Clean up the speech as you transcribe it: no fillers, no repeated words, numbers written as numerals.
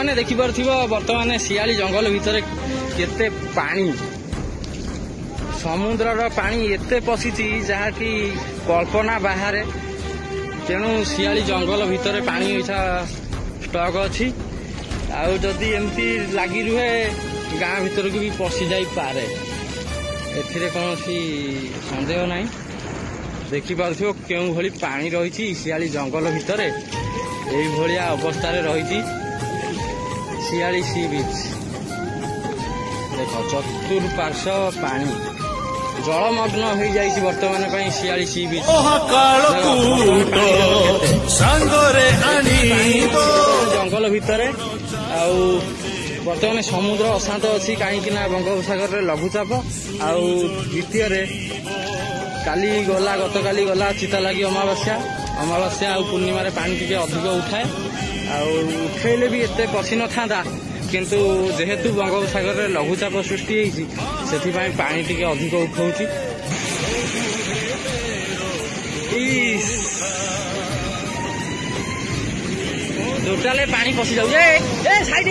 मैंने देखिपार बर्तमान शियाली जंगल भितर केते पानी समुद्र पानी एते पशि जहाँकि कल्पना बाहर तेणु शियाली जंगल भितर पानी ऐसा स्टक अच्छी आदि एमती लगी रुहे गाँ भीतर की भी पशि जाई पारे एथिरे कौन सन्देह ना देखिपार क्यों भली पानी रही शियाली जंगल भितर यही अवस्था रही शियाली सी बीच देख चतुर्पार्श्व पानी जलमग्न हो जाइए बर्तमान शियाली सी बीच जंगल भितर बर्तमान समुद्र अशांत अच्छी कहीं बंगोपसागर में लघुचाप आउ द्वितीय काली गला गत काली गला चिता लगी अमावास्या आ पूर्णिमा पानी टी अधिक उठाए उठेले भी एत पशि न था किंतु जेहेतु बंगोपसागर में लघुचाप सृष्टि होती पानी टी अधिक उठाऊ टोटाले पानी पशि जाऊ साइड